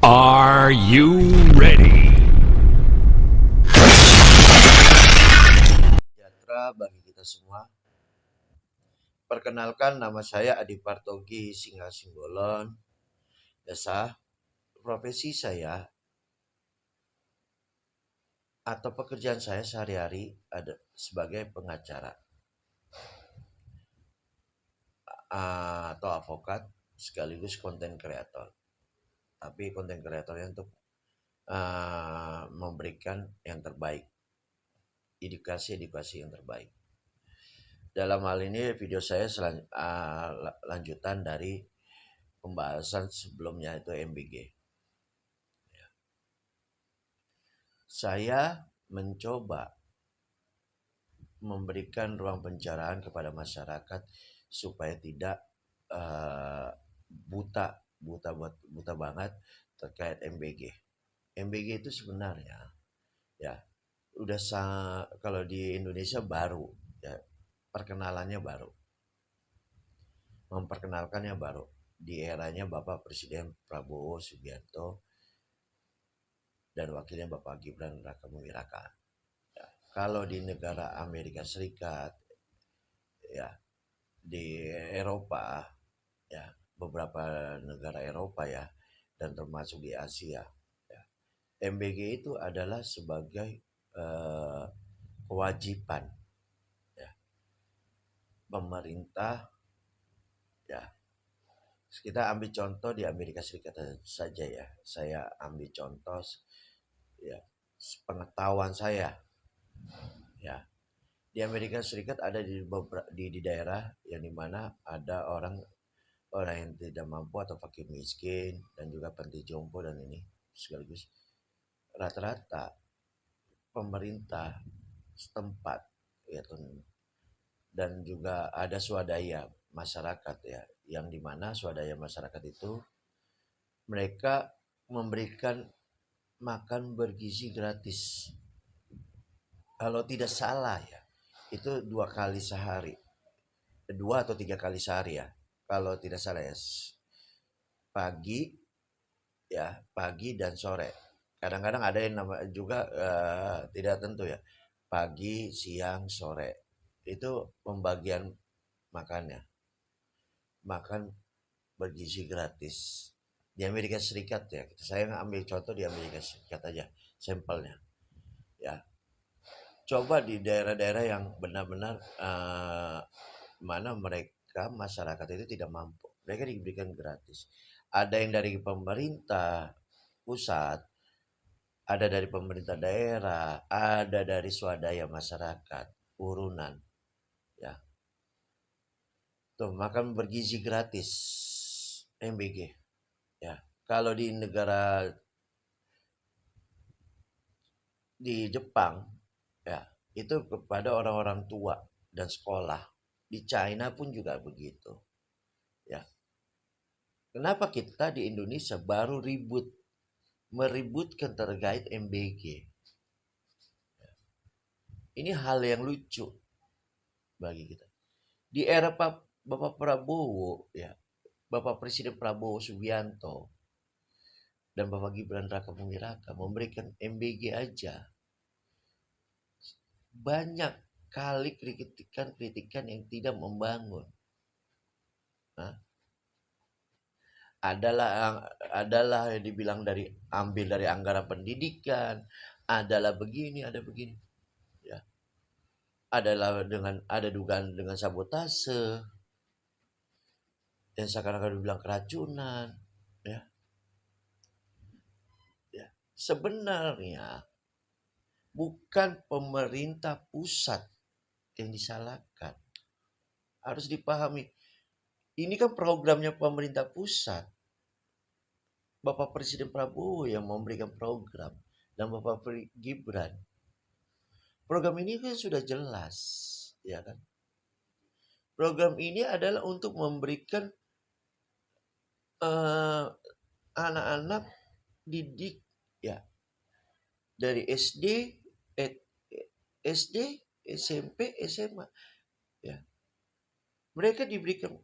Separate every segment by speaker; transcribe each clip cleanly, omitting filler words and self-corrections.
Speaker 1: Are you ready?
Speaker 2: Sejahtera bagi kita semua. Perkenalkan, nama saya Adi Partogi Singha Simbolon Desa. Profesi saya atau pekerjaan saya sehari-hari ada sebagai pengacara atau avokat sekaligus konten kreator. Tapi konten kreatornya untuk memberikan yang terbaik, edukasi yang terbaik. Dalam hal ini video saya lanjutan dari pembahasan sebelumnya itu MBG. Saya mencoba memberikan ruang pencerahan kepada masyarakat supaya tidak buta banget terkait MBG. MBG itu sebenarnya ya udah kalau di Indonesia baru ya, perkenalannya baru, memperkenalkannya baru di eranya Bapak Presiden Prabowo Subianto dan wakilnya Bapak Gibran Rakabuming Raka. Ya, kalau di negara Amerika Serikat, ya di Eropa, ya beberapa negara Eropa ya, dan termasuk di Asia, ya, MBG itu adalah sebagai kewajiban ya, pemerintah. Ya, kita ambil contoh di Amerika Serikat saja ya. Saya ambil contoh ya pengetahuan saya ya. Di Amerika Serikat ada di daerah yang dimana ada orang yang tidak mampu atau fakir miskin dan juga panti jompo dan ini sekaligus rata-rata pemerintah setempat ya, dan juga ada swadaya masyarakat ya, yang dimana swadaya masyarakat itu mereka memberikan makan bergizi gratis. Kalau tidak salah ya, itu 2 kali sehari, 2 atau 3 kali sehari ya. Kalau tidak salah ya, pagi dan sore. Kadang-kadang ada yang nama juga tidak tentu ya, pagi, siang, sore. Itu pembagian makannya, makan bergizi gratis di Amerika Serikat ya. Saya ambil contoh di Amerika Serikat aja sampelnya ya. Coba di daerah-daerah yang benar-benar mana mereka masyarakat itu tidak mampu, mereka diberikan gratis. Ada yang dari pemerintah pusat, ada dari pemerintah daerah, ada dari swadaya masyarakat urunan ya. Tuh, makan bergizi gratis MBG ya. Kalau di negara di Jepang ya, itu kepada orang-orang tua dan sekolah. Di China pun juga begitu ya. Kenapa kita di Indonesia baru meributkan terkait MBG? Ini hal yang lucu bagi kita. Di era Bapak Prabowo ya, Bapak Presiden Prabowo Subianto dan Bapak Gibran Rakabuming Raka memberikan MBG aja, banyak kali kritikan yang tidak membangun. Nah, adalah yang dibilang ambil dari anggaran pendidikan, adalah begini, ada begini. Ya. Ada dugaan dengan sabotase. Dan sekarang dibilang keracunan, ya. Ya. Sebenarnya bukan pemerintah pusat yang disalahkan. Harus dipahami. Ini kan programnya pemerintah pusat. Bapak Presiden Prabowo yang memberikan program dan Bapak Gibran. Program ini kan sudah jelas, ya kan? Program ini adalah untuk memberikan anak-anak didik ya, dari SD, SMP, SMA ya. Mereka diberikan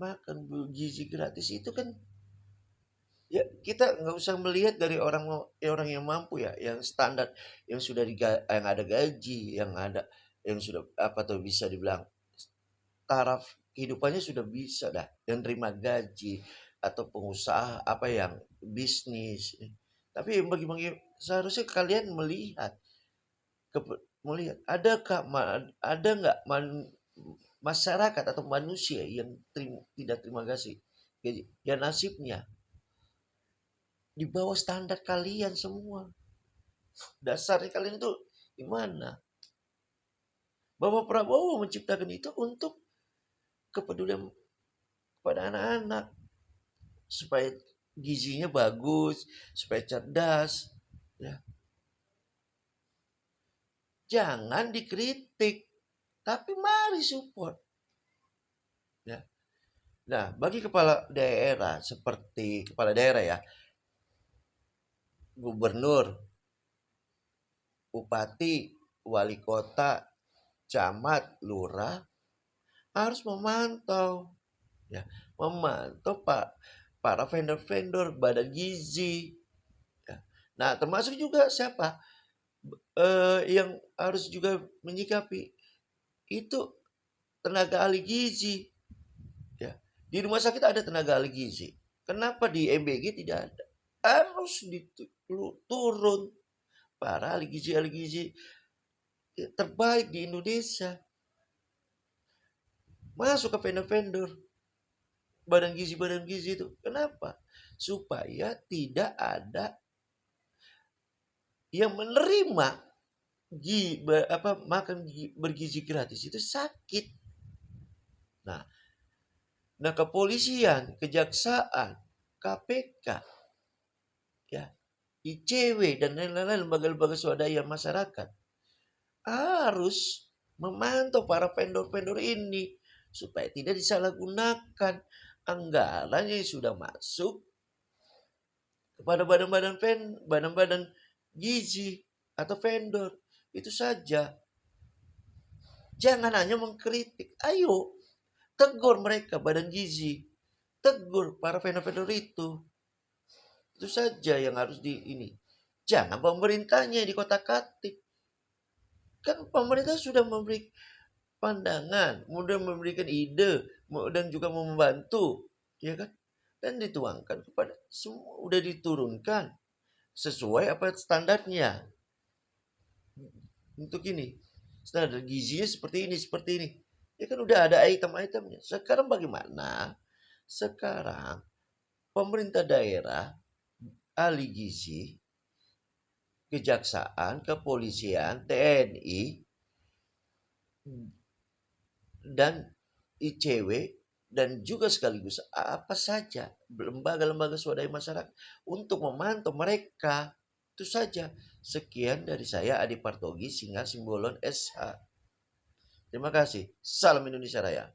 Speaker 2: makan bergizi gratis itu kan Ya, kita nggak usah melihat dari orang yang mampu ya, yang standar, yang sudah yang ada gaji, yang sudah apa tuh bisa dibilang taraf kehidupannya sudah bisa dah, yang terima gaji atau pengusaha apa yang bisnis. Tapi yang bagi-bagi seharusnya kalian melihat melihat ada nggak masyarakat atau manusia yang tidak terima kasih gaji, ya nasibnya di bawah standar kalian semua. Dasarnya kalian itu gimana? Bapak Prabowo menciptakan itu untuk kepedulian pada anak-anak supaya gizinya bagus, supaya cerdas. Ya. Jangan dikritik, tapi mari support. Ya. Nah, bagi kepala daerah seperti kepala daerah ya, gubernur, bupati, wali kota, camat, lurah harus memantau, ya, memantau para vendor-vendor badan gizi. Ya. Nah, termasuk juga siapa yang harus juga menyikapi itu tenaga ahli gizi. Ya. Di rumah sakit ada tenaga ahli gizi. Kenapa di MBG tidak ada? Harus turun para ahli gizi terbaik di Indonesia. Masuk ke vendor-vendor badan gizi itu. Kenapa? Supaya tidak ada yang menerima makan bergizi gratis itu sakit. Nah, kepolisian, kejaksaan, KPK, ya, ICW dan lain-lain lembaga-lembaga swadaya masyarakat harus memantau para vendor-vendor ini supaya tidak disalahgunakan anggaran yang sudah masuk kepada badan-badan gizi atau vendor. Itu saja. Jangan hanya mengkritik. Ayo, tegur mereka badan gizi. Tegur para vendor-vendor itu. Itu saja yang harus ini. Jangan pemerintahnya di kotak-katik. Kan pemerintah sudah memberi pandangan, kemudian memberikan ide, dan juga membantu, ya kan? Dan dituangkan kepada semua, udah diturunkan sesuai apa standarnya. Untuk ini, standar gizinya seperti ini. Ya kan udah ada item-itemnya. Sekarang bagaimana? Sekarang pemerintah daerah, ahli gizi, kejaksaan, kepolisian, TNI, dan ICW, dan juga sekaligus apa saja lembaga-lembaga swadaya masyarakat untuk memantau mereka. Itu saja. Sekian dari saya Adi Partogi, Singa Simbolon SH. Terima kasih. Salam Indonesia Raya.